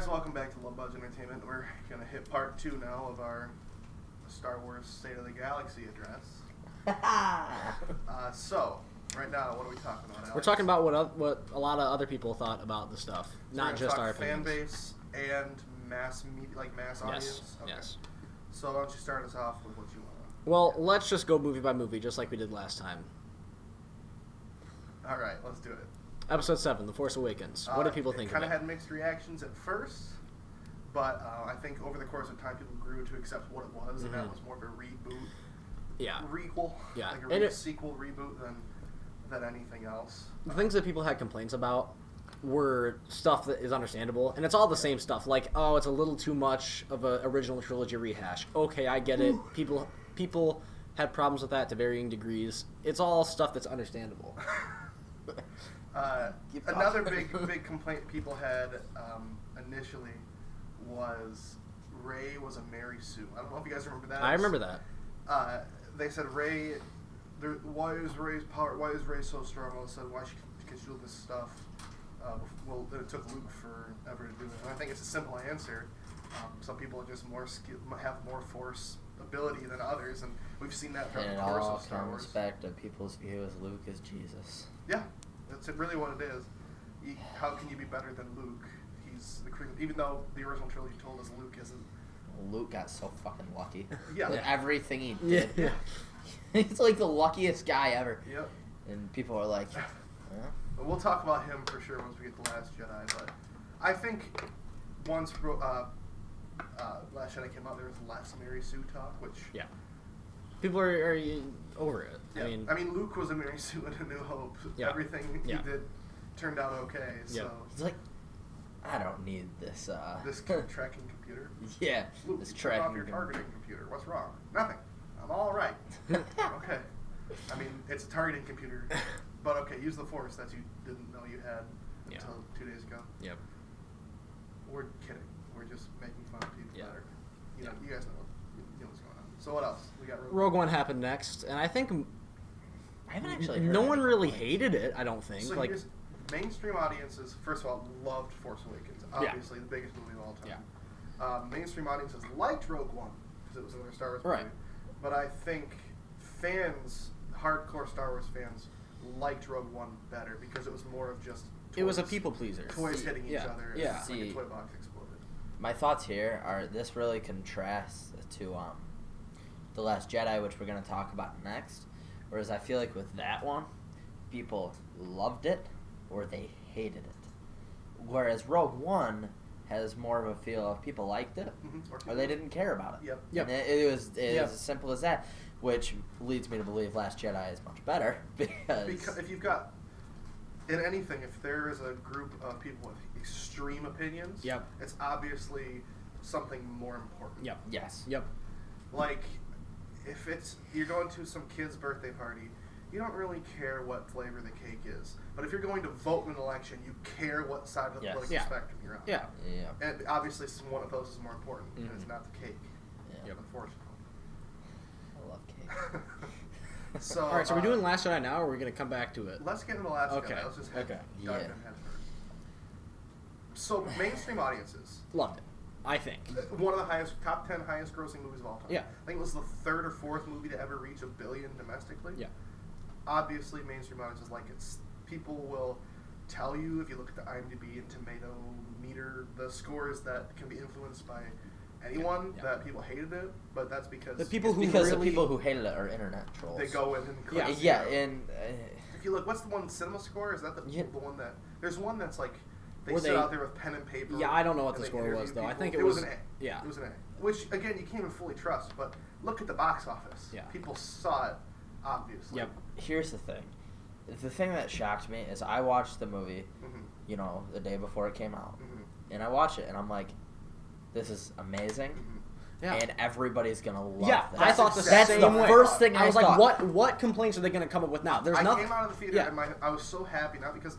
guys, welcome back to Low Budget Entertainment. We're going to hit part 2 now of our Star Wars State of the Galaxy address. So, right now, what are we talking about, Alex? We're talking about what a lot of other people thought about the stuff, so not just our opinions. Fan base and mass media, like mass audience? Yes, Okay. yes. So why don't you start us off with what you want to... Well, let's just go movie by movie, just like we did last time. Alright, let's do it. Episode 7, The Force Awakens. What did people think of it? It kind of had mixed reactions at first, but I think over the course of time people grew to accept what it was, and that was more of a reboot. Yeah. Requel. Yeah. Like a sequel reboot than anything else. The things that people had complaints about were stuff that is understandable, and it's all the same stuff. Like, oh, it's a little too much of an original trilogy rehash. Okay, I get it. People had problems with that to varying degrees. It's all stuff that's understandable. Another big complaint people had initially was Rey was a Mary Sue. I don't know if you guys remember that. I remember that. They said Rey. Why is Rey's power? Why is Rey so strong? All of a sudden, why can she do this stuff? Well, it took Luke forever to do it. And I think it's a simple answer. Some people are just more have more Force ability than others, and we've seen that throughout the course of Star Wars. And it all comes back to people's view as Luke is Jesus. Yeah, that's really what it is. How can you be better than Luke? He's the cream. Even though the original trilogy told us Luke isn't. Luke got so fucking lucky. Yeah. With everything he did. Yeah. He's like the luckiest guy ever. Yep. And people are like, huh? We'll talk about him for sure once we get to Last Jedi, but I think once Last Jedi came out, there was less Mary Sue talk, which... Yeah. People are over it. Yeah. I mean, Luke was a Mary Sue in A New Hope. Yeah. Everything he did turned out okay, so... Yeah. He's like, I don't need this, This tracking computer? Yeah, Luke, this turn tracking off your targeting computer. What's wrong? Nothing. I'm all right. Okay. I mean, it's a targeting computer, but okay, use the Force that you didn't know you had until 2 days ago. Yep. We're kidding. We're just making fun of people that are, you know, Yeah. you guys know what's going on. So what else? We got Rogue One happened next, and I think I haven't actually heard no one really complaints. hated it. I don't think. So like, here's mainstream audiences. First of all, loved Force Awakens. Obviously, the biggest movie of all time. Yeah. Mainstream audiences liked Rogue One because it was another Star Wars Right. movie. But I think fans, hardcore Star Wars fans, liked Rogue One better because it was more of just toys. It was a people pleaser. Toys hitting each other. Yeah. And like a toy box exploded. My thoughts here are this really contrasts to The Last Jedi, which we're going to talk about next. Whereas I feel like with that one, people loved it or they hated it. Whereas Rogue One has more of a feel of people liked it or they didn't care about it. Yep. And it was as simple as that, which leads me to believe Last Jedi is much better because if you've got in anything, if there is a group of people with extreme opinions, it's obviously something more important. Yep. Yes. Yep. Like, if you're going to some kid's birthday party, you don't really care what flavor the cake is. But if you're going to vote in an election, you care what side of the political spectrum you're on. Yeah. Yeah. And obviously, one of those is more important, and it's not the cake. Yeah. Unfortunately. I love cake. So, All right. So we're doing Last Jedi now, or are we going to come back to it? Let's get into the Last Okay. Jedi. Let's just dive in head first. So, mainstream audiences Loved it. I think. One of the top 10 highest grossing movies of all time. Yeah. I think it was the third or fourth movie to ever reach $1 billion domestically. Yeah. Obviously, mainstream audiences like it. People will tell you, if you look at the IMDb and tomato meter, the scores that can be influenced by anyone, that people hated it, but that's because... The people who the people who hated it are internet trolls. They go in and click and... if you look, what's the one, Cinema Score? Is that the one that... There's one that's like... They Were sit they- out there with pen and paper. Yeah, I don't know what and the they score was, interview though. I people. think it was an A. Yeah. It was an A. Which, again, you can't even fully trust, but look at the box office. Yeah. People saw it, obviously. Yep. Here's the thing. The thing that shocked me is I watched the movie, you know, the day before it came out. And I watched it, and I'm like, this is amazing. Yeah. And everybody's going to love Yeah, this. I thought the That's same the way. first thing I was thought. like, what complaints are they going to come up with now? There's I nothing. came out of the theater and I was so happy, not because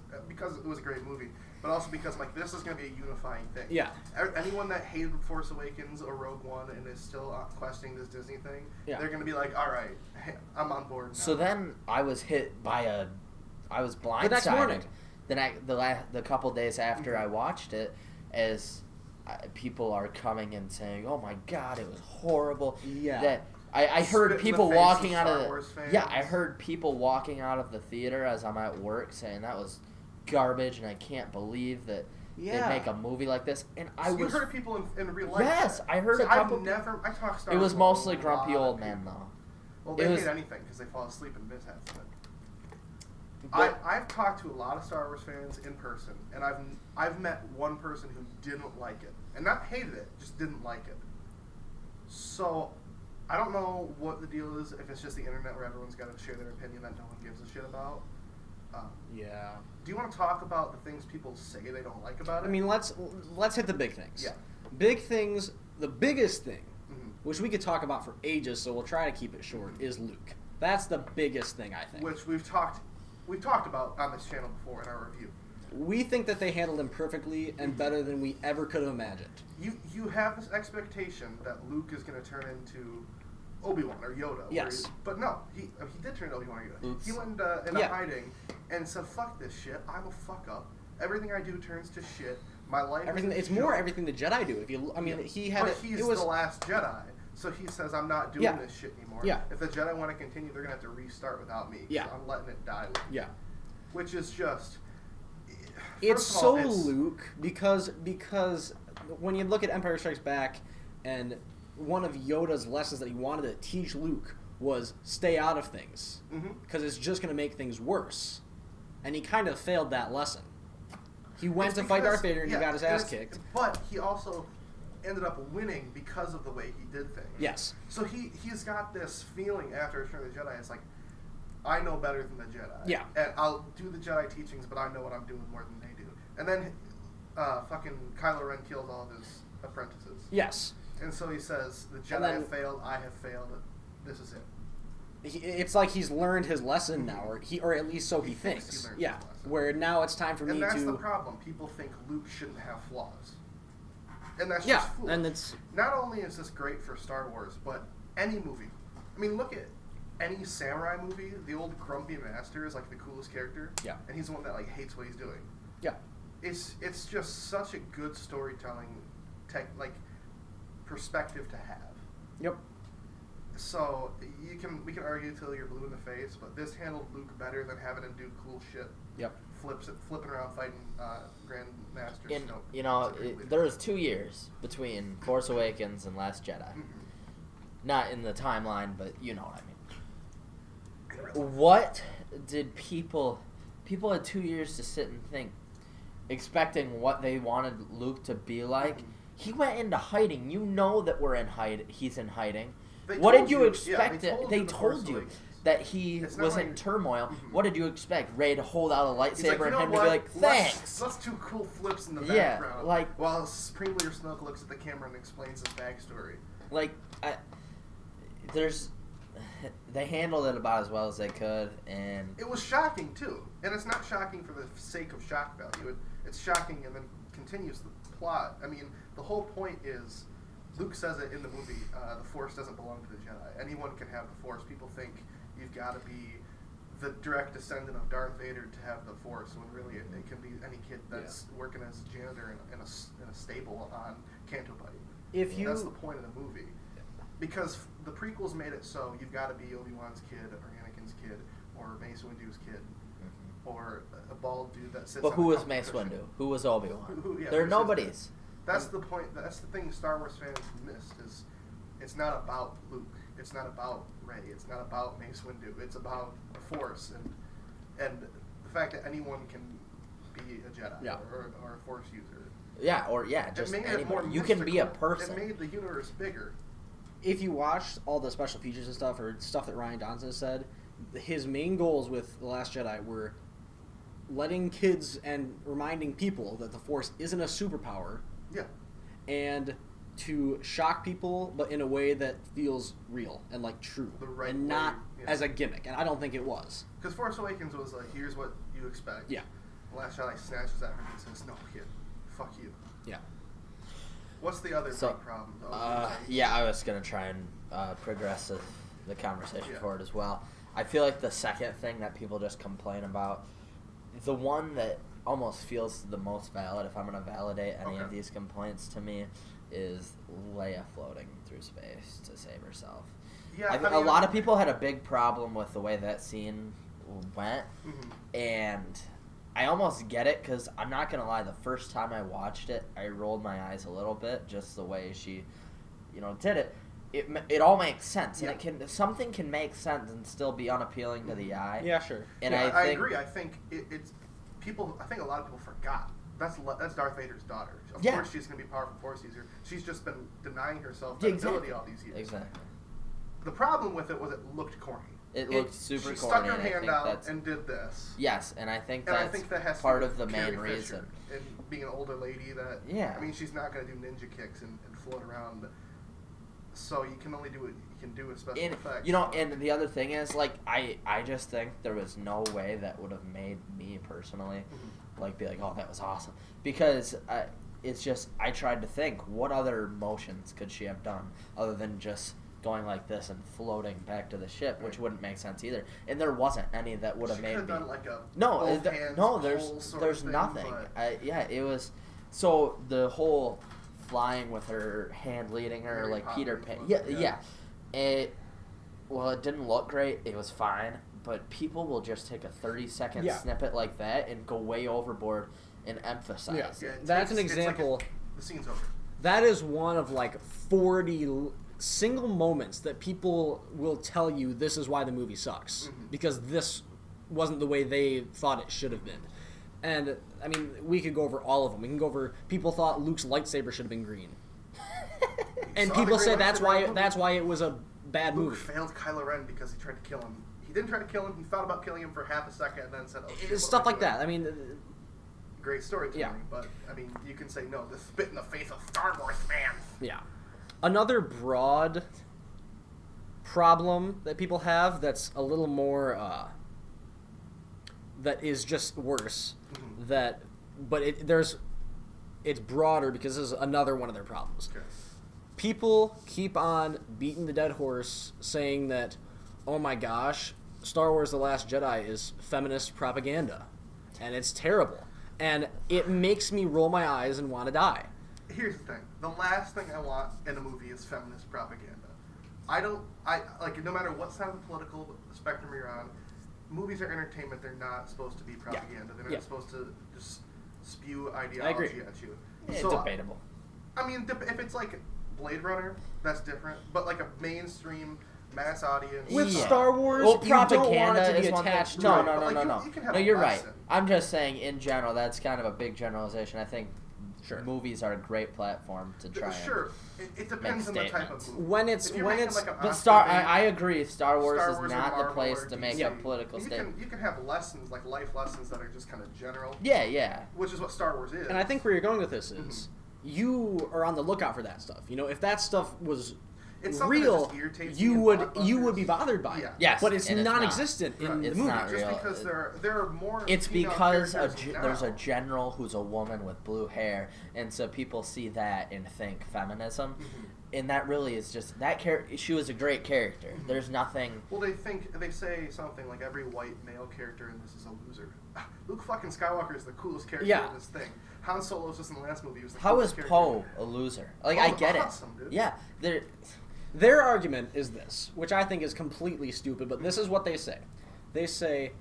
it was a great movie, but also because like this is going to be a unifying thing. Yeah. Anyone that hated Force Awakens or Rogue One and is still questioning this Disney thing, Yeah. they're going to be like, all right, hey, I'm on board now. So then I was hit by I was blindsided. next morning. The couple days after I watched it, as people are coming and saying, "Oh my God, it was horrible." Yeah. That I heard Spit in the people face walking of out Star of Wars fans. I heard people walking out of the theater as I'm at work saying that was garbage, and I can't believe that they make a movie like this. And You heard people in real life. Yes, I heard So a couple. I talk Star It Wars was with mostly a grumpy lot of old men people. though. Well, It they was- hate anything because they fall asleep and miss half of it. But- I've talked to a lot of Star Wars fans in person, and I've met one person who didn't like it, and not hated it, just didn't like it. So I don't know what the deal is. If it's just the internet where everyone's got to share their opinion that no one gives a shit about. Yeah. Do you want to talk about the things people say they don't like about it? I mean, let's hit the big things. Yeah. Big things. The biggest thing, Mhm. which we could talk about for ages, so we'll try to keep it short, is Luke. That's the biggest thing, I think. Which we've talked about on this channel before in our review. We think that they handled him perfectly and better than we ever could have imagined. You have this expectation that Luke is going to turn into Obi-Wan or Yoda. where Yes. but no, he did turn into Obi-Wan or Yoda. Oops. He went into Yeah. hiding and said, "Fuck this shit. I'm a fuck up. Everything I do turns to shit. My life Everything. is a It's more joke." everything the Jedi do. If you, I mean, Yeah. he had. But he's it was the last Jedi, so he says, "I'm not doing Yeah. this shit anymore. Yeah. If the Jedi want to continue, they're gonna have to restart without me. Yeah. So I'm letting it die." With me." Yeah. Which is just. It's first of so all, it's- Luke because when you look at Empire Strikes Back, and one of Yoda's lessons that he wanted to teach Luke was stay out of things Mhm. because it's just going to make things worse, and he kind of failed that lesson. He went It's to fight because- Darth Vader and yeah, he got his and ass it's- kicked. But he also ended up winning because of the way he did things. Yes. So he's got this feeling after Return of the Jedi. It's like, I know better than the Jedi. Yeah. And I'll do the Jedi teachings, but I know what I'm doing more than they do. And then, fucking Kylo Ren kills all of his apprentices. Yes. And so he says, the Jedi And then- have failed. I have failed. This is it. It's like he's learned his lesson now, or at least so he He thinks thinks. he learned Yeah. his lesson. Where now it's time for And me that's to. the problem. People think Luke shouldn't have flaws. And that's Yeah, just foolish. and it's Not only is this great for Star Wars, but any movie. I mean, look at any samurai movie. The old grumpy master is like the coolest character. Yeah. And he's the one that like hates what he's doing. yeah. It's just such a good storytelling perspective to have. Yep. So we can argue till you're blue in the face, but this handled Luke better than having him do cool shit. Yep. Flipping around fighting Grandmasters. In, No, you know, it's a great there was 2 years between Force Awakens and Last Jedi. Mhm. Not in the timeline, but you know what I mean. In real life. What did people had 2 years to sit and think, expecting what they wanted Luke to be like? Mhm. He went into hiding. You know that he's in hiding. They What told did you you- expect? yeah, they told They you in The Force told you Awakens. that he It's not was like- in turmoil. Mhm. What did you expect? Rey to hold out a He's like, lightsaber "You and know him what? to be like, thanks. Let's do cool flips in the Yeah, background. like- while Supreme Leader Snoke looks at the camera and explains his backstory. Like, they handled it about as well as they could, and It was shocking too, and it's not shocking for the sake of shock value. It's shocking and then continues the plot. I mean, the whole point is, Luke says it in the movie. The Force doesn't belong to the Jedi. Anyone can have the Force. People think you've got to be the direct descendant of Darth Vader to have the Force, when really it can be any kid that's working as a janitor in a stable on Canto Bight. If you That's the point of the movie. Because the prequels made it so you've got to be Obi-Wan's kid, or Anakin's kid, or Mace Windu's kid, or a bald dude that sits but on who a was comfy Mace cushion. Windu? Who was Obi-Wan? Yeah, They're who's his nobodies. That's the point. That's the thing Star Wars fans missed, is it's not about Luke. It's not about Rey. It's not about Mace Windu. It's about the Force and the fact that anyone can be a Jedi Yeah. or a Force user. Just it made it anybody. more You can be a mystical. person. It made the universe bigger. if you watch all the special features and stuff, or stuff that Ryan Johnson has said, his main goals with The Last Jedi were letting kids and reminding people that the Force isn't a superpower, Yeah. and to shock people, but in a way that feels real and like true, The right and way, not yeah. as a gimmick. And I don't think it was. Because Force Awakens was like, here's what you expect. Yeah. The Last Jedi snatches that from him and says, no, kid, fuck you. Yeah. What's the other So, big problem, though? yeah, I was gonna try and progress the conversation Yeah. forward as well. I feel like the second thing that people just complain about, the one that almost feels the most valid, if I'm going to validate any of Okay. these complaints to me, is Leia floating through space to save herself. Yeah, A lot of people had a big problem with the way that scene went, and I almost get it, because I'm not going to lie, the first time I watched it, I rolled my eyes a little bit, just the way she, did it. It all makes sense, Yeah. and something can make sense and still be unappealing to the eye. Yeah, sure. And yeah, I think, agree. I think it's people. I think a lot of people forgot. That's Darth Vader's daughter. Of Yeah. course, she's going to be a powerful Force user. She's just been denying herself that ability all these years. Exactly. The problem with it was it looked corny. It looked super She corny. stuck her and I hand think out that's- and did this. Yes, and I think And that's I think that has part to of the Carrie main Fisher reason. And being an older lady that Yeah. I mean, she's not going to do ninja kicks and float around. So you can only do what you can do with special effects. And the other thing is, like, I just think there was no way that would have made me personally, be like, oh, that was awesome. Because it's just, I tried to think, what other motions could she have done other than just going like this and floating back to the ship, which wouldn't make sense either. And there wasn't any that would have made me. Done like a there's thing, nothing. but- It was so the whole flying with her hand leading her Mary like Peter Poppins Pan. was, Yeah. It didn't look great. It was fine, but people will just take a 30-second snippet like that and go way overboard and emphasize. Yeah. it. That's an it's like example. the scene's over. That is one of like 40 single moments that people will tell you this is why the movie sucks, because this wasn't the way they thought it should have been. And I mean, we could go over all of them. We can go over people thought Luke's lightsaber should have been green, and saw people the said green lightsaber? that's why it was a bad Luke movie. failed Kylo Ren because he tried to kill him. He didn't try to kill him. He thought about killing him for half a second and then said, "Oh, shit, what Stuff am I like doing?" that. I mean, Great storytelling, Yeah. but I mean, you can say no. The spit in the face of Star Wars fans. yeah. Another broad problem that people have that's a little more that is just worse it's broader because this is another one of their problems. Okay. People keep on beating the dead horse saying that, oh my gosh, Star Wars The Last Jedi is feminist propaganda and it's terrible, and it makes me roll my eyes and want to die. Here's the thing. The last thing I want in a movie is feminist propaganda. No matter what side of the political spectrum you're on, movies are entertainment. They're not supposed to be propaganda. They're not supposed to just spew ideology at you. It's So, debatable. I mean, if it's like Blade Runner, that's different. But like a mainstream mass audience. With Yeah. Star Wars, Well, you don't want propaganda it to be is one thing. attached to No, it. no, no, But, no, like, no. you can have No, a you're right. lesson. I'm just saying, in general, that's kind of a big generalization. I think Sure. movies are a great platform to try. Sure, it depends on the type of statements. movie. When it's- If you're when making, it's- like, an But Oscar bait, I agree. Star Wars Star is Wars or not the Marvel place or to make DC. a political you statement. You can have lessons, like life lessons that are just kind of general, Yeah. which is what Star Wars is. And I think where you're going with this is you are on the lookout for that stuff. You know, if that stuff was It's something that real, just irritates you me in would blockbusters. be bothered by Yeah. it. Yes, but it's and it's not. non-existent in the It's movie. not just real. because there are more. It's female because characters there's a now. general who's a woman with blue hair, and so people see that and think feminism, and that really is just that character. She was a great character. There's nothing. Well, they say something like every white male character in this is a loser. Luke fucking Skywalker is the coolest character Yeah. in this thing. Han Solo's just in the last movie. He was the How is coolest Poe character. a loser? Like Poe's I get awesome, it. dude. Yeah, Their argument is this, which I think is completely stupid, but this is what they say. They say,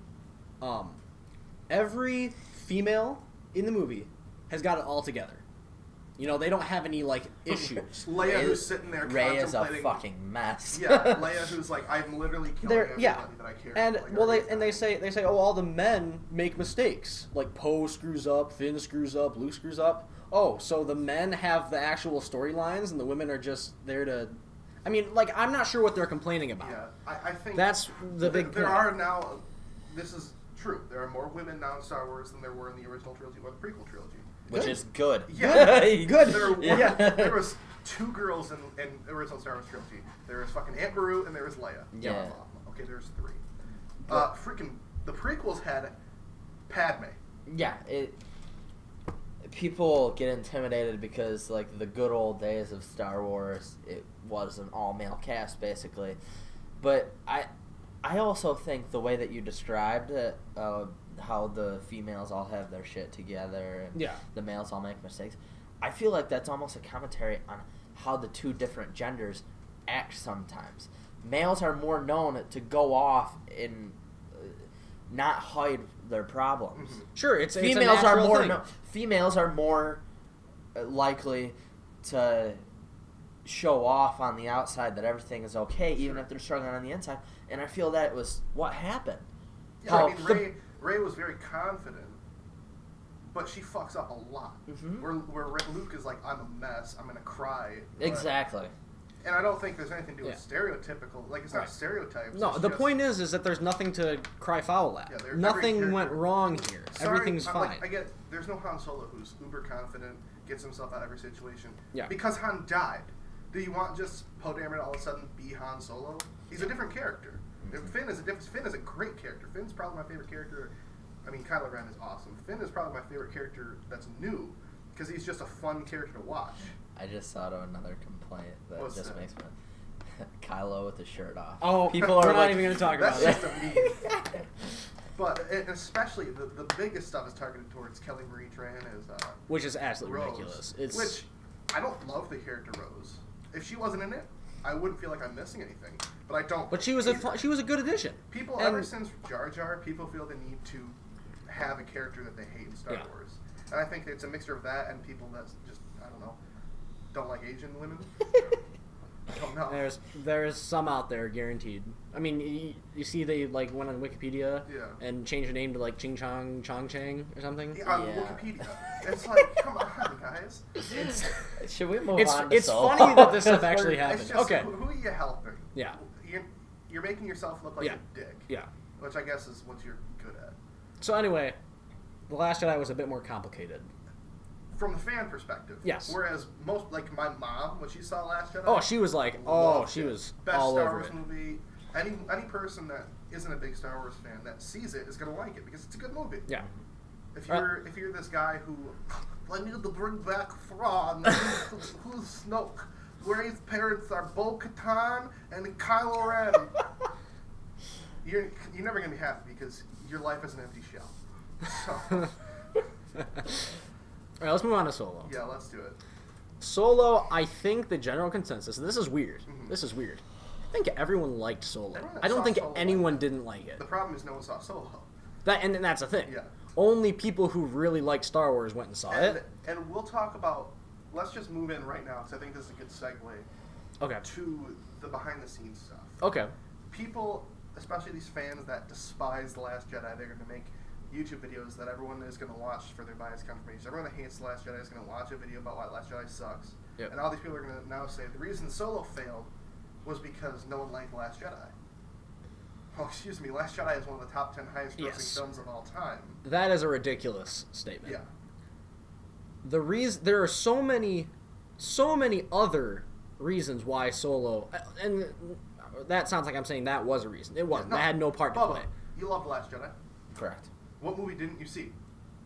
every female in the movie has got it all together. You know, they don't have any, like, issues. Leia, who's sitting there Ray is a contemplating. fucking mess. Yeah, Leia, who's like, I'm literally killing everybody that I care. And like, well, every they time. say, oh, all the men make mistakes. Like Poe screws up, Finn screws up, Luke screws up. Oh, so the men have the actual storylines, and the women are just there to. I mean, like, I'm not sure what they're complaining about. Yeah, I think That's the big There point. are now. This is true. There are more women now in Star Wars than there were in the original trilogy or the prequel trilogy. Which is good. Yeah, Good. There was two girls in the original Star Wars trilogy. There was fucking Aunt Beru and there was Leia. Yeah. Okay, there's three. Freaking the prequels had Padme. Yeah, people get intimidated because, like, the good old days of Star Wars, it was an all-male cast, basically. But I also think the way that you described it, how the females all have their shit together and Yeah. the males all make mistakes. I feel like that's almost a commentary on how the two different genders act sometimes. Males are more known to go off and not hide their problems. Sure, it's Females a are natural more thing. females are more likely to show off on the outside that everything is okay, even if they're struggling on the inside. And I feel that was what happened. Yeah, How I mean, Ray was very confident, but she fucks up a lot. Where Luke is like, I'm a mess, I'm gonna cry. But, Exactly. And I don't think there's anything to do with Yeah. stereotypical. Like, it's not Right. stereotypes. No, it's the just, point is that there's nothing to cry foul at. Yeah, every Nothing character- went wrong here. Sorry, Everything's I'm fine. Like, I get there's no Han Solo who's uber confident, gets himself out of every situation. Yeah. Because Han died. Do you want just Poe Dameron all of a sudden be Han Solo? He's a different character. Finn is a great character. Finn's probably my favorite character. I mean, Kylo Ren is awesome. Finn is probably my favorite character that's new because he's just a fun character to watch. I just thought of another complaint that What's just that? makes me Kylo with the shirt off. Oh, people we're are not like, even going to talk about That's it. just a meme. But especially the biggest stuff is targeted towards Kelly Marie Tran as Which is absolutely Rose, ridiculous. It's which I don't love the character Rose. If she wasn't in it, I wouldn't feel like I'm missing anything. But I don't. But she was she was a good addition. People And- ever since Jar Jar, people feel the need to have a character that they hate in Star Yeah. Wars, and I think it's a mixture of that and people that just I don't know, don't like Asian women. I don't know. There's some out there guaranteed. I mean, you see they like went on Wikipedia Yeah. and changed the name to like Ching Chong Chong Chang or something. Yeah, on Yeah. Wikipedia, it's like, come on, guys. Should we move It's on to it's Solo? funny that this stuff actually It's happened. just Okay. who are you helping? Yeah. You're making yourself look like Yeah. a dick. Yeah. Which I guess is what you're good at. So anyway, The Last Jedi was a bit more complicated. From the fan perspective. Yes. Whereas most, like my mom, when she saw Last Jedi. Oh, she was like, loved she it. was Best all Star over Wars it. movie. Any person that isn't a big Star Wars fan that sees it is gonna like it because it's a good movie. Yeah. If you're this guy who I need to bring back Thrawn, who's Snoke, Rey's parents are Bo-Katan and Kylo Ren. You're never gonna be happy because your life is an empty shell. So All right, let's move on to Solo. yeah, let's do it. Solo, I think the general consensus, and this is weird. Mhm. This is weird. I think everyone liked Solo. Everyone that I don't saw think Solo anyone liked it. didn't like it. The problem is no one saw Solo. And that's the thing. Yeah. Only people who really like Star Wars went and saw it. And we'll talk about. Let's just move in right now because I think this is a good segue Okay. to the behind the scenes stuff. Okay. People, especially these fans that despise The Last Jedi, they're going to make YouTube videos that everyone is going to watch for their bias confirmation. Everyone that hates The Last Jedi is going to watch a video about why The Last Jedi sucks. Yep. And all these people are going to now say the reason Solo failed was because no one liked The Last Jedi. Oh, excuse me, Last Jedi is one of the top 10 highest grossing Yes. films of all time. That is a ridiculous statement. Yeah. The reason there are so many other reasons why Solo, and that sounds like I'm saying that was a reason. It wasn't. No, That had no part to Bubba, play. you love The Last Jedi. Correct. What movie didn't you see?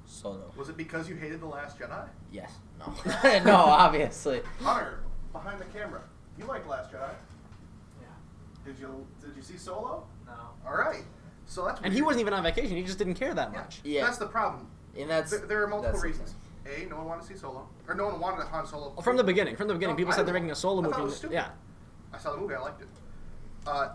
Solo. Was it because you hated The Last Jedi? Yes. No. No, obviously. Hunter, behind the camera, you like The Last Jedi? Yeah. Did you see Solo? No. All right. So that's And he weird. wasn't even on vacation. He just didn't care that Yeah. much. Yeah. That's the problem. And that's There are multiple that's the reasons. A, no one wanted to see Solo, or no one wanted a Han Solo. From the beginning, No, people I said they're don't- making a Solo I thought movie. it was stupid. Yeah. I saw the movie. I liked it.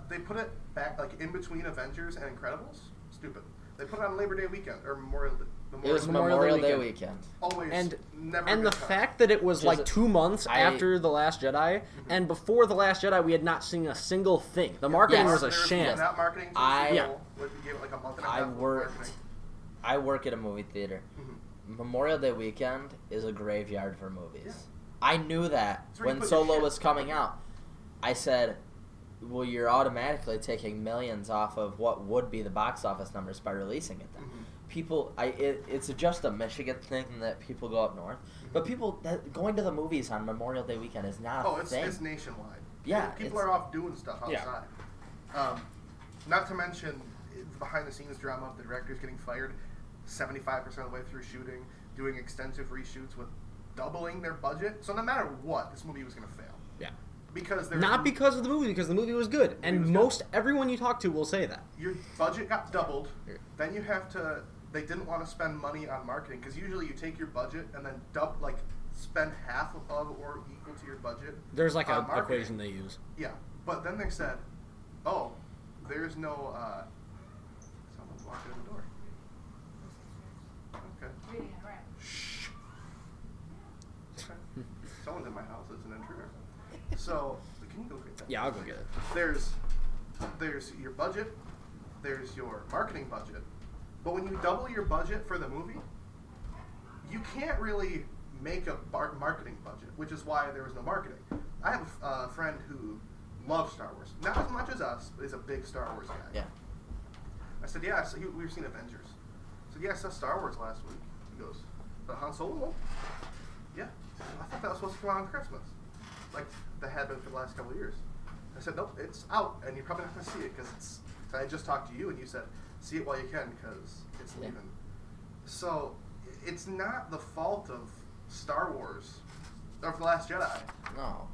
They put it back like in between Avengers and Incredibles. Stupid. They put it on Labor Day weekend or Memorial Day. It was Memorial Memorial Day Day weekend. weekend. Always. And never. a and the good time. fact that it was Just like a- 2 months I- after The Last Jedi, and before The Last Jedi, we had not seen a single thing. The marketing Yes. was a There sham. Not marketing. To I- the Yeah. sequel, like, we gave it like a month and a I half. of worked. marketing. I work at a movie theater. Mhm. Memorial Day weekend is a graveyard for movies. Yeah. I knew that It's where you when put your Solo shit. was coming out. I said, well, you're automatically taking millions off of what would be the box office numbers by releasing it then. Mhm. People, it's just a Michigan thing that people go up north. But people, going to the movies on Memorial Day weekend is not Oh, a it's thing. nationwide. Yeah, People it's- are off doing stuff Yeah. outside. Not to mention the behind the scenes drama of the directors getting fired 75% of the way through shooting, doing extensive reshoots with doubling their budget. So no matter what, this movie was going to fail. Yeah. Because there's Not because of the movie, because the movie was good. And was good. most everyone you talk to will say that. your budget got doubled, then you have to they didn't want to spend money on marketing because usually you take your budget and then spend half of or equal to your budget. There's like on a marketing. equation they use. Yeah, but then they said, "Oh, there's no." Someone's walking in the door. Okay. Reading it, right. Shh. Okay. Someone's in my house. It's an intruder. So, can you go get that? Yeah, I'll go get it. There's your budget. There's your marketing budget. But when you double your budget for the movie, you can't really make a marketing budget, which is why there was no marketing. I have a friend who loves Star Wars. Not as much as us, but is a big Star Wars guy. Yeah. I said, yeah, so we've seen Avengers. I said, yeah, I saw Star Wars last week. He goes, but Han Solo? Yeah. I thought that was supposed to come out on Christmas. Like, that had been for the last couple of years. I said, nope, it's out, and you're probably not going to see it, because it's... I just talked to you, and you said, see it while you can, because it's leaving. So, it's not the fault of Star Wars, or The Last Jedi. No.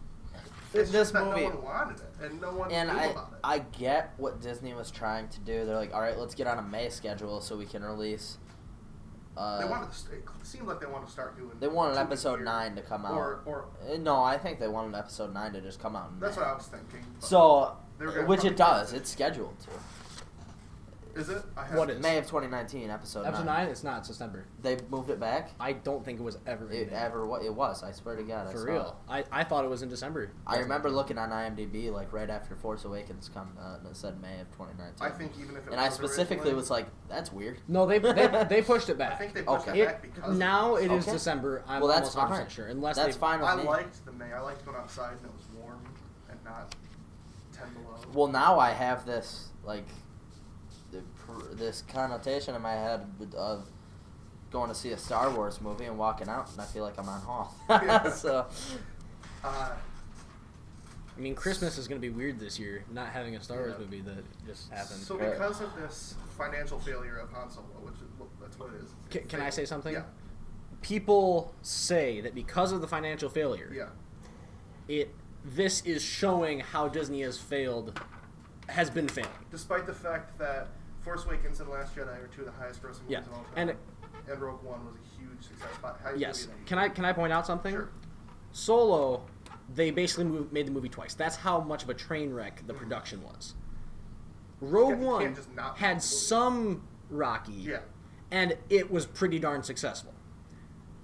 It's This just that movie, no one wanted it, and no one and knew about it. I get what Disney was trying to do. They're like, all right, let's get on a May schedule so we can release. They wanted to. It seemed like they wanted to start doing. They wanted 2 weeks episode here. 9 to come out. Or No, I think they wanted episode 9 to just come out in that's May. what I was thinking. but So, they were gonna which probably it does. do It's scheduled to. Is it? I What is? May of 2019, episode 9. Episode 9, it's not. It's December. They moved it back? I don't think it was ever in May. It was. I swear to God. I For saw real. it. I thought it was in December. I remember looking on IMDb like right after Force Awakens come and it said May of 2019. I think even if it and I was specifically originally- was like, that's weird. No, they pushed it I back. think they pushed Okay. it back because now it is Okay. December. I'm Well, that's almost 100% fine. sure. Unless That's they, fine with I me. liked the May. I liked going outside and it was warm and not 10 below. Well, now I have this like this connotation in my head of going to see a Star Wars movie and walking out, and I feel like I'm on Hoth. Yeah. So, Uh, I mean, Christmas is going to be weird this year, not having a Star Wars Yeah. movie that just happened. so because of this financial failure of Han Solo, which is that's what it is. Can I say something? Yeah. People say that because of the financial failure, Yeah. this is showing how Disney has been failing. Despite the fact that Force Awakens and Last Jedi are 2 of the highest grossing movies Yeah. of all time, And Rogue One was a huge success. Highest yes, movie of can I point out something? Sure. Solo, they basically made the movie twice. That's how much of a train wreck the production was. Rogue Yeah, you One can't just not make had the movie. some Rocky, Yeah. and it was pretty darn successful.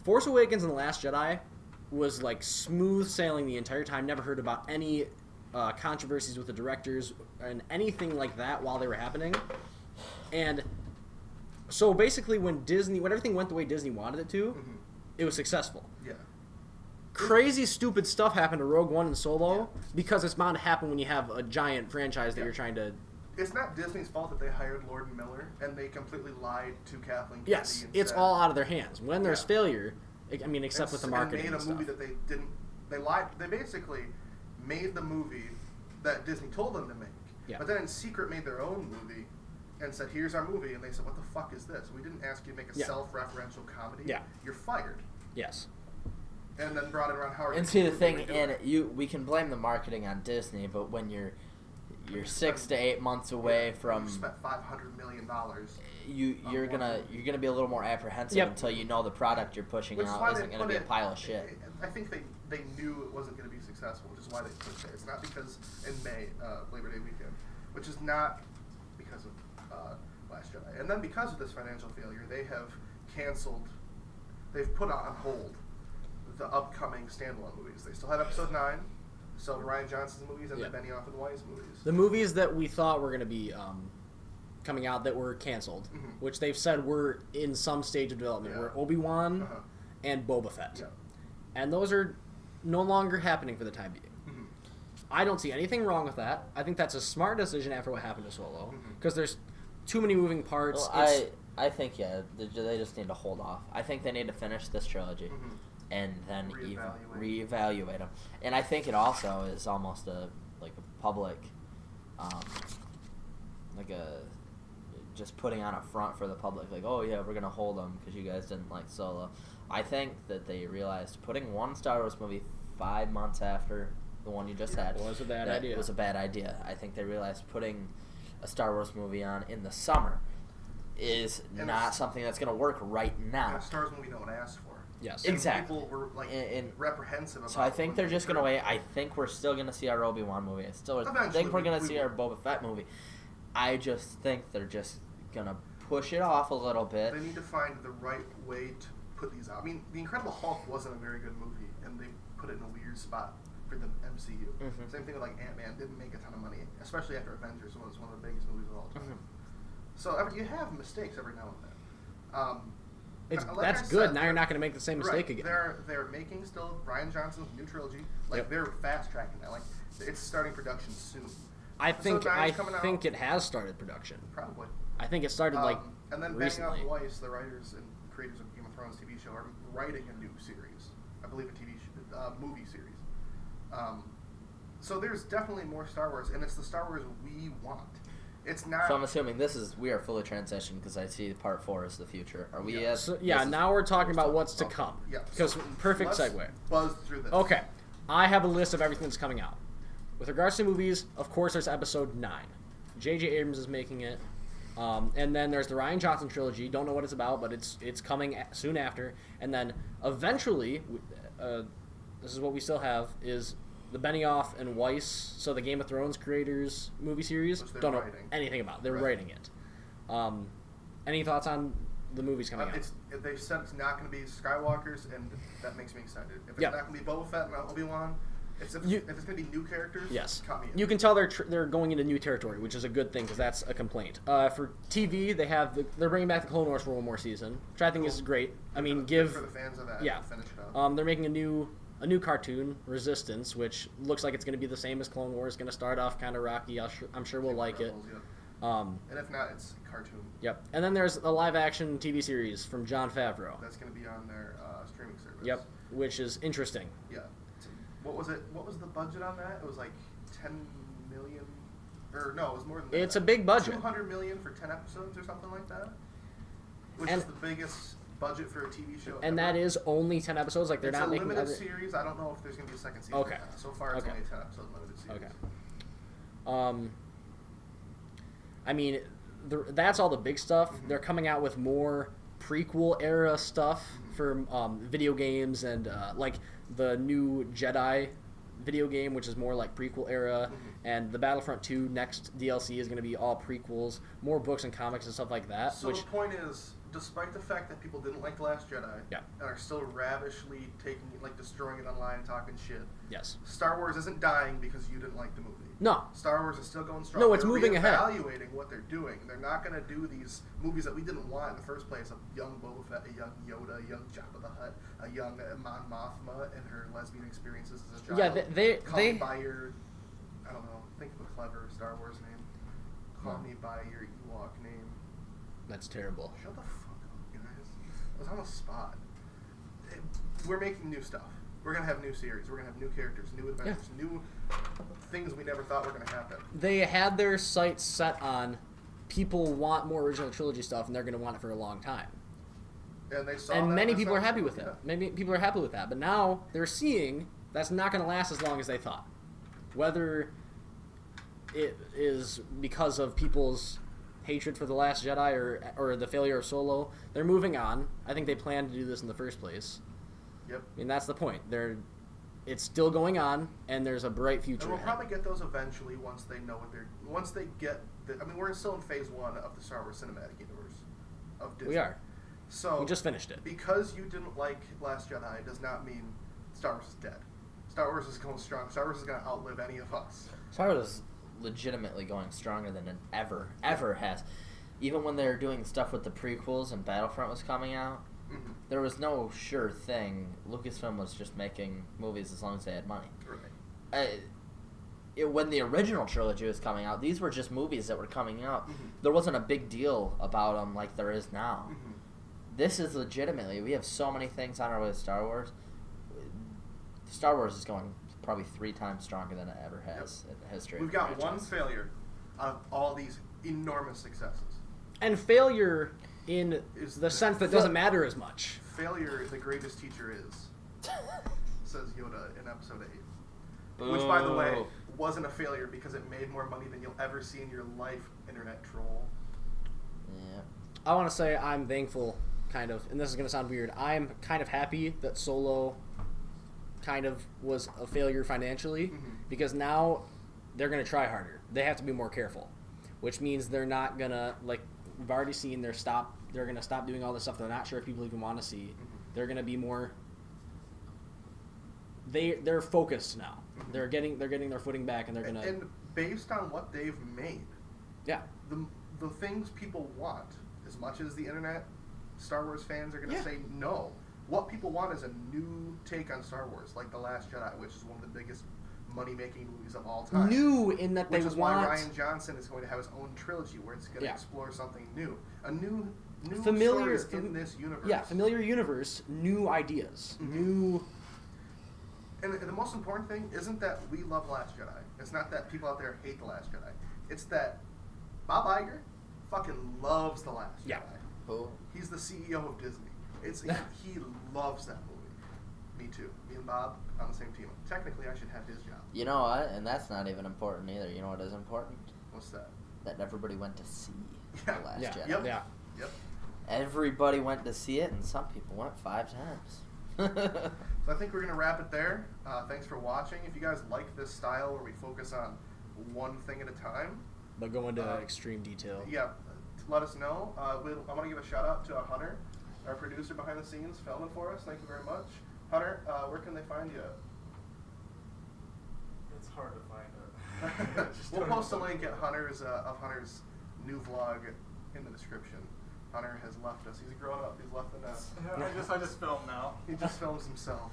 Force Awakens and The Last Jedi was like smooth sailing the entire time. Never heard about any controversies with the directors and anything like that while they were happening. And so basically, when everything went the way Disney wanted it to, Mhm. it was successful. Yeah. Crazy, stupid stuff happened to Rogue One and Solo because it's bound to happen when you have a giant franchise that Yeah. you're trying to. It's not Disney's fault that they hired Lord and Miller and they completely lied to Kathleen Kennedy. Yes, and it's said- all out of their hands. When there's Yeah. failure, I mean, except with the marketing and and made a movie stuff. that they didn't. They lied. They basically made the movie that Disney told them to make. Yeah. But then in secret made their own movie and said, "Here's our movie," and they said, "What the fuck is this? We didn't ask you to make a Yeah. self-referential comedy. Yeah. You're fired." Yes. And then brought in Ron Howard. and to see the completely thing, redo and it. we can blame the marketing on Disney, but when you're 6 to 8 months away Yeah, from you spent $500 million. you're gonna be a little more apprehensive Yep. until you know the product you're pushing Which is out why isn't they gonna put be a it- pile of shit. I think they knew it wasn't going to be successful, which is why they pushed it. It's not because in May, Labor Day weekend, which is not because of Last Jedi. And then because of this financial failure, they have they've put on hold the upcoming standalone movies. They still have Episode 9, so Ryan Johnson's movies and Yeah. the Benioff and Weiss movies. The movies that we thought were going to be coming out that were canceled, Mhm. which they've said were in some stage of development, Yeah. were Obi-Wan Uh-huh. and Boba Fett. Yeah. And those are no longer happening for the time being. Mhm. I don't see anything wrong with that. I think that's a smart decision after what happened to Solo, Mhm. because there's too many moving parts. Well, It's- I think they just need to hold off. I think they need to finish this trilogy. Mhm. And then Reevaluate. them. And I think it also is almost a public, just putting on a front for the public, like, oh yeah, we're gonna hold them because you guys didn't like Solo. I think that they realized putting one Star Wars movie 5 months after the one you just had was a bad that idea. was a bad idea. I think they realized putting a Star Wars movie on in the summer is And not it's- something that's going to work right And now. a Star Wars movie no one asked for. Yes. And Exactly. People were like And- reprehensive about. So I think when they're they just going to heard- wait. I think we're still going to see our Obi-Wan movie. I still Eventually, think we're going to we see our Boba Fett movie. I just think they're just going to push it off a little bit. They need to find the right way to put these out. I mean, The Incredible Hulk wasn't a very good movie, and they put it in a weird spot for the MCU. Mhm. Same thing with like Ant-Man, didn't make a ton of money, especially after Avengers was one of the biggest movies of all time. So you have mistakes every now and then. That's I good. said, Now you're not going to make the same mistake right, again. They're making still Ryan Johnson's new trilogy. Like Yep. they're fast tracking that. Like it's starting production soon. I think Episode 9 is coming out. it has started production. Probably. I think it started And then recently. Benioff Weiss, the writers and creators of Game of Thrones TV show, are writing a new series. I believe movie series. So there's definitely more Star Wars, and it's the Star Wars we want. It's not. So I'm assuming we are fully transitioned because I see part 4 is the future. Are we Yeah. at? So, this is- now we're talking about what's to Okay. come. Yeah. Because perfect let's segue. Buzz through this. Okay, I have a list of everything that's coming out. With regards to movies, of course, there's Episode 9. J.J. Abrams is making it. And then there's the Ryan Johnson trilogy. Don't know what it's about, but it's coming soon after. And then eventually, this is what we still have, is the Benioff and Weiss, so the Game of Thrones creators movie series. Which they're Don't know writing. anything about. They're Right. writing it. Any thoughts on the movies coming out? They've said it's not going to be Skywalkers, and that makes me excited. If it's Yeah. not going to be Boba Fett and Obi-Wan, if it's going to be new characters, Yes, count me in. you can tell they're going into new territory, which is a good thing because that's a complaint. For TV, they're bringing back the Clone Wars for one more season, which I think is great. I mean, Good for the fans of that. yeah. To finish it up. They're making a new cartoon, Resistance, which looks like it's going to be the same as Clone Wars. Going to start off kind of rocky. I'm sure we'll like it. Rebels, yeah. Um, And if not, it's cartoon. yep. And then there's a live-action TV series from Jon Favreau. That's going to be on their streaming service. Yep, which is interesting. Yeah. What was it? What was the budget on that? It was like 10 million, or no, it was more than that. It's a big budget. 200 million for 10 episodes or something like that. Which And- is the biggest budget for a TV show. And that is only 10 episodes. Like they're it's not a making limited other. series. I don't know if there's going to be a second season. Okay. So far, it's Okay. only a 10 episode limited series. Okay. I mean, that's all the big stuff. Mhm. They're coming out with more prequel era stuff for video games and like the new Jedi video game, which is more like prequel era, and the Battlefront 2 next DLC is going to be all prequels, more books and comics and stuff like that. So which the point is, despite the fact that people didn't like The Last Jedi, Yeah. and are still ravishly destroying it online and talking shit, yes, Star Wars isn't dying because you didn't like the movie. no, Star Wars is still going strong. No, it's They're moving ahead. Evaluating what they're doing. They're not going to do these movies that we didn't want in the first place. A young Boba Fett, a young Yoda, a young Jabba the Hutt, a young Mon Mothma and her lesbian experiences as a child. yeah, Call me by your, I don't know, think of a clever Star Wars name. Call me by your Ewok name. that's terrible. Shut the fuck up, guys. I was on the spot. We're making new stuff. We're going to have new series. We're going to have new characters, new adventures, new things we never thought were going to happen. They had their sights set on people want more original trilogy stuff, and they're going to want it for a long time. And they saw And that many this people are happy episode, with it. yeah. Maybe people are happy with that. But now they're seeing that's not going to last as long as they thought. Whether it is because of people's hatred for The Last Jedi or the failure of Solo, they're moving on. I think they planned to do this in the first place. Yep. I mean, that's the point. It's still going on, and there's a bright future And we'll ahead. probably get those eventually once they know what they're. Once they get. We're still in phase 1 of the Star Wars cinematic universe of Disney. We are. So We just finished it. Because you didn't like Last Jedi does not mean Star Wars is dead. Star Wars is going strong. Star Wars is going to outlive any of us. Star Wars is legitimately going stronger than it ever has. Even when they were doing stuff with the prequels and Battlefront was coming out, Mm-hmm. there was no sure thing. Lucasfilm was just making movies as long as they had money. Right. When the original trilogy was coming out, these were just movies that were coming out. Mhm. There wasn't a big deal about them like there is now. Mm-hmm. This is legitimately, we have so many things on our way with Star Wars. Star Wars is going probably 3 times stronger than it ever has in the history We've of the got one franchise. failure out of all these enormous successes. And failure in Is the sense that doesn't matter as much. Failure, the greatest teacher is, says Yoda in Episode 8. Which, by the way, Boo. wasn't a failure because it made more money than you'll ever see in your life, internet troll. Yeah. I want to say I'm thankful, kind of, and this is going to sound weird. I'm kind of happy that Solo kind of was a failure financially because now they're going to try harder. They have to be more careful, which means they're not going to, like we've already seen, they're going to stop doing all this stuff they're not sure if people even want to see. They're going to be more they're focused now. They're getting their footing back, and they're going to, and based on what they've made, the things people want, as much as the internet Star Wars fans are going to say no. What people want is a new take on Star Wars, like The Last Jedi, which is one of the biggest money-making movies of all time. New in that they want... Which is why Rian Johnson is going to have his own trilogy, where it's going to explore something new. A new familiar stories in this universe. Yeah, familiar universe, new ideas, new... And the most important thing isn't that we love Last Jedi. It's not that people out there hate The Last Jedi. It's that Bob Iger fucking loves The Last Jedi. Who? He's the CEO of Disney. He loves that movie. Me too. Me and Bob on the same team. Technically, I should have his job. You know what? And that's not even important either. You know what is important? What's that? That everybody went to see The Last Jedi. Yep. Everybody went to see it, and some people went 5 times. So I think we're going to wrap it there. Thanks for watching. If you guys like this style where we focus on one thing at a time, but go into extreme detail. Let us know. I want to give a shout out to Hunter, our producer behind the scenes, filming for us. Thank you very much. Hunter, where can they find you? It's hard to find it. We'll post a link at Hunter's new vlog in the description. Hunter has left us. He's grown up. He's left the nest. I just film now. He just films himself.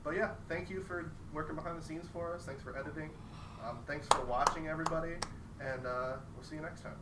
But yeah, thank you for working behind the scenes for us. Thanks for editing. Thanks for watching, everybody. And we'll see you next time.